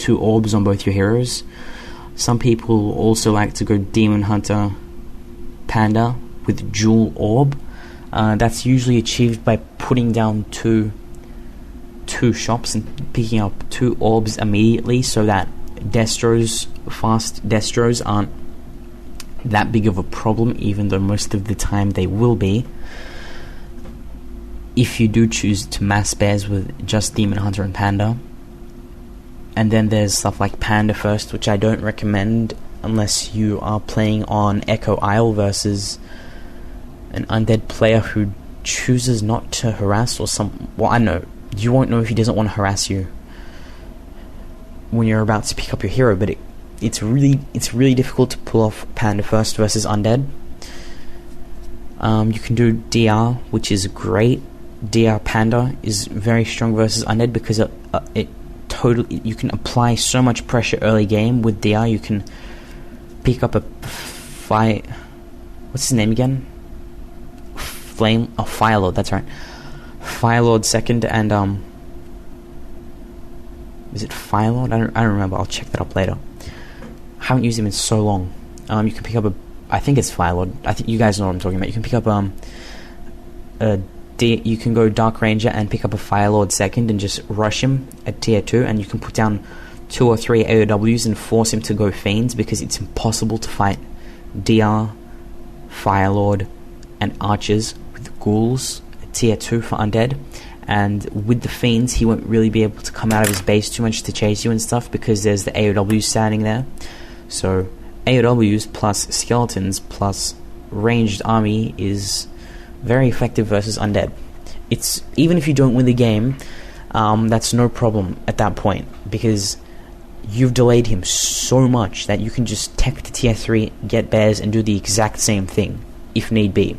2 orbs on both your heroes. Some people also like to go Demon Hunter Panda with dual orb. That's usually achieved by putting down two shops and picking up 2 orbs immediately, so that fast Destros aren't that big of a problem, even though most of the time they will be, if you do choose to mass bears with just Demon Hunter and Panda. And then there's stuff like HaNdFisH, which I don't recommend unless you are playing on Echo Isle versus an undead player who chooses not to harass, or well, I know you won't know if he doesn't want to harass you when you're about to pick up your hero, but it's really difficult to pull off HaNdFisH versus undead. You can do DR, which is great. DR Panda is very strong versus undead because you can apply so much pressure early game with DR. You can pick up a what's his name again? Firelord, that's right. Firelord second, and is it Firelord? I don't remember. I'll check that up later. Haven't used him in so long. You can pick up I think it's Firelord. I think you guys know what I'm talking about. You can pick up you can go Dark Ranger and pick up a Firelord second and just rush him at tier 2, and you can put down 2 or 3 AOWs and force him to go Fiends, because it's impossible to fight DR, Firelord, and Archers with Ghouls at tier 2 for undead. And with the Fiends, he won't really be able to come out of his base too much to chase you and stuff, because there's the AOWs standing there. So AOWs plus skeletons plus ranged army is very effective versus undead. It's even if you don't win the game, that's no problem at that point, because you've delayed him so much that you can just tech to tier 3, get bears, and do the exact same thing if need be.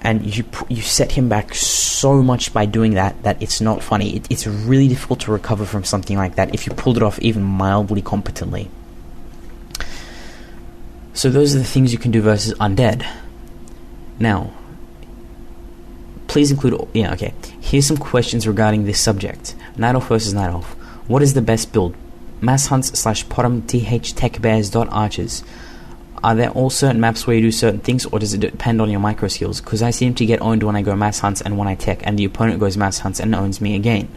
And you set him back so much by doing that it's not funny. It's really difficult to recover from something like that if you pulled it off even mildly competently. So those are the things you can do versus undead. Now, please include... Yeah, okay. Here's some questions regarding this subject. Nightelf versus Nightelf. What is the best build? Mass hunts / potom th tech bears .archers. Are there all certain maps where you do certain things, or does it depend on your micro skills? Because I seem to get owned when I go mass hunts and when I tech, and the opponent goes mass hunts and owns me again.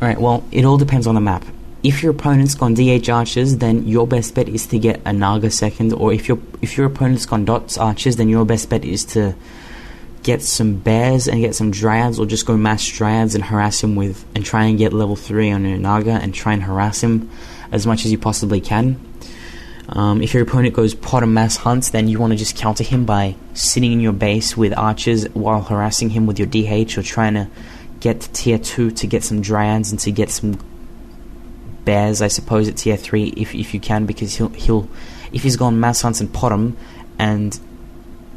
Alright, well, it all depends on the map. If your opponent's gone DH archers, then your best bet is to get a Naga second, or if your opponent's gone dots archers, then your best bet is to get some bears and get some dryads, or just go mass dryads and harass him and try and get level 3 on your Naga and try and harass him as much as you possibly can. If your opponent goes potom mass hunts, then you want to just counter him by sitting in your base with archers while harassing him with your DH, or trying to get to tier 2 to get some dryads and to get some bears, I suppose, at tier 3 if you can, because he'll if he's gone mass hunts and potom and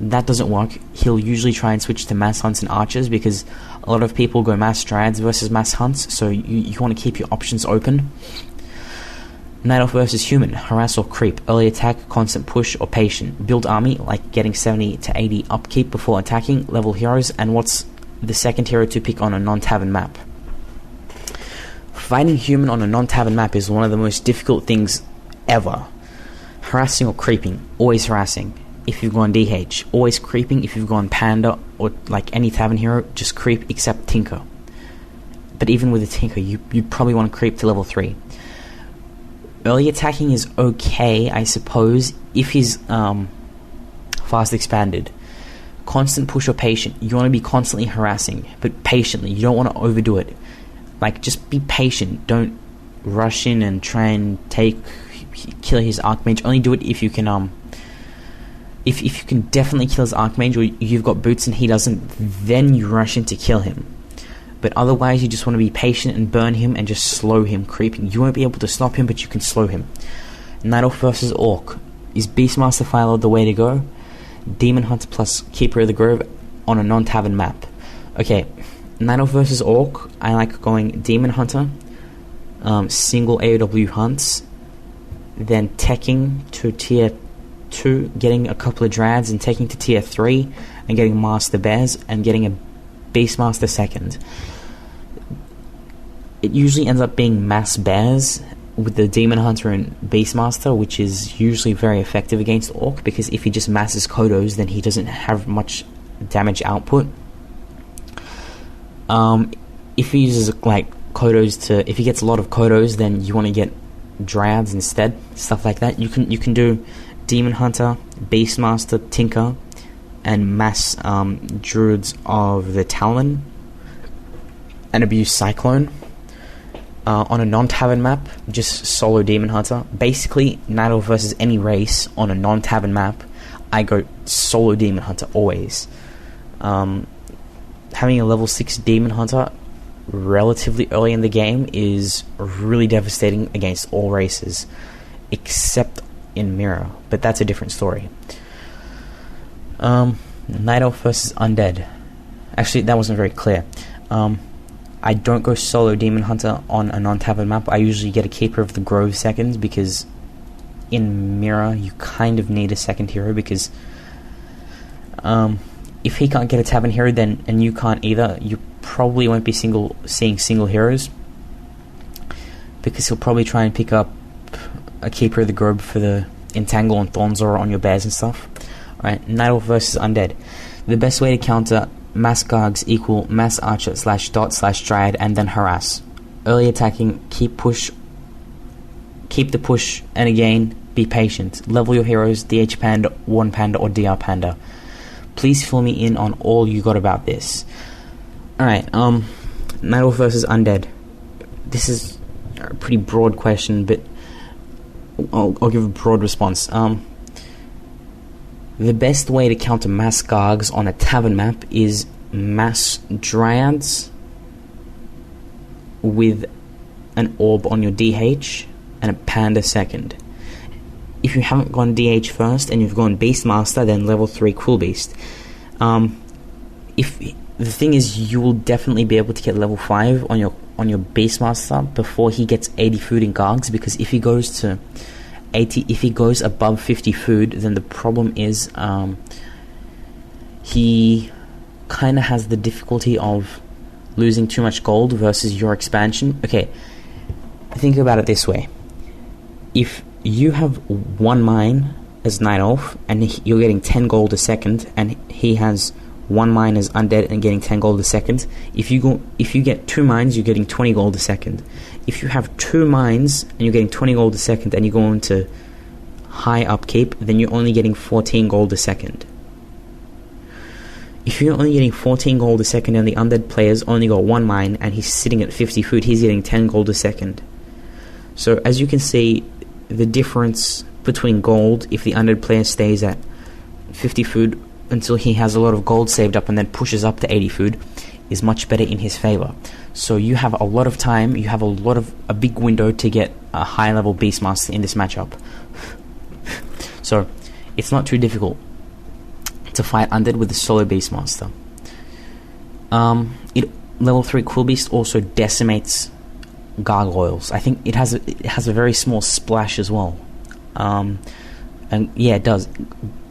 that doesn't work, he'll usually try and switch to mass hunts and archers, because a lot of people go mass dryads versus mass hunts, so you want to keep your options open. Nightelf versus human. Harass or creep. Early attack, constant push, or patient. Build army, like getting 70 to 80 upkeep before attacking. Level heroes, and what's the second hero to pick on a non-tavern map? Fighting human on a non-tavern map is one of the most difficult things ever. Harassing or creeping. Always harassing if you've gone DH. Always creeping if you've gone Panda, or like any tavern hero, just creep except Tinker. But even with a Tinker, you'd probably want to creep to level 3. Early attacking is okay, I suppose, if he's fast expanded. Constant push or patient. You want to be constantly harassing, but patiently. You don't want to overdo it. Like, just be patient. Don't rush in and try and kill his Archmage. Only do it if you can, if you can definitely kill his Archmage, or you've got boots and he doesn't, then you rush in to kill him. But otherwise, you just want to be patient and burn him and just slow him creeping. You won't be able to stop him, but you can slow him. Nightelf versus Orc. Is Beastmaster Firelord the way to go? Demon Hunter plus Keeper of the Grove on a non-tavern map. Okay, Nightelf versus Orc. I like going Demon Hunter, single AOW hunts, then teching to tier 2, getting a couple of Dryads and taking to tier 3, and getting Master Bears and getting a Beastmaster second. it usually ends up being mass bears with the Demon Hunter and Beastmaster, which is usually very effective against Orc, because if he just masses Kodos, then he doesn't have much damage output. If he uses like Kodos if he gets a lot of Kodos, then you want to get Dryads instead, stuff like that. You can do Demon Hunter, Beastmaster, Tinker, and mass Druids of the Talon, and abuse Cyclone. On a non-tavern map, just solo Demon Hunter. Basically, Night Elf versus any race on a non-tavern map, I go solo Demon Hunter always. Having a level 6 Demon Hunter relatively early in the game is really devastating against all races, except in Mirror, but that's a different story. Night Elf versus Undead. Actually, that wasn't very clear. I don't go solo Demon Hunter on a non-tavern map. I usually get a Keeper of the Grove second, because in Mirror you kind of need a second hero, because if he can't get a tavern hero, then and you can't either, you probably won't be seeing single heroes, because he'll probably try and pick up a Keeper of the Grove for the Entangle and Thornzora on your bears and stuff. Alright, Night Elf versus Undead. The best way to counter Mass Gargs equal Mass Archer / Dot / Dryad and then Harass. Early attacking, keep the push, and again, be patient. Level your heroes, DH Panda, Warden Panda, or DR Panda. Please fill me in on all you got about this. Alright, Night Elf versus Undead. This is a pretty broad question, but I'll give a broad response. The best way to counter Mass Gargs on a tavern map is Mass Dryads with an Orb on your DH and a Panda second. If you haven't gone DH first and you've gone Beastmaster, then level 3 Quill Beast. If the thing is, you will definitely be able to get level 5 on your Beastmaster before he gets 80 food in Gargs, because if he goes to 80, if he goes above 50 food, then the problem is he kind of has the difficulty of losing too much gold versus your expansion. Okay, think about it this way. If you have 1 mine as Night Elf and you're getting 10 gold a second, and he has 1 mine as Undead and getting 10 gold a second, if you get 2 mines, you're getting 20 gold a second. If you have 2 mines and you're getting 20 gold a second and you go into high upkeep, then you're only getting 14 gold a second. If you're only getting 14 gold a second and the Undead player's only got 1 mine and he's sitting at 50 food, he's getting 10 gold a second. So as you can see, the difference between gold, if the Undead player stays at 50 food until he has a lot of gold saved up and then pushes up to 80 food, is much better in his favor. So you have a lot of time, you have a big window to get a high level Beastmaster in this matchup. So it's not too difficult to fight Undead with the solo Beastmaster. Level 3 Quill Beast also decimates Gargoyles. I think it has a very small splash as well. And yeah, it does.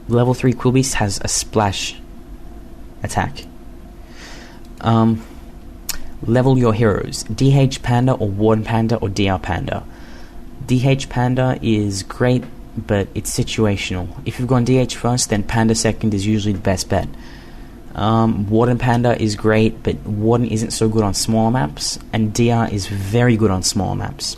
Level 3 Quill Beast has a splash attack. Level your heroes. DH Panda or Warden Panda or DR Panda. DH Panda is great, but it's situational. If you've gone DH first, then Panda second is usually the best bet. Warden Panda is great, but Warden isn't so good on smaller maps, and DR is very good on smaller maps.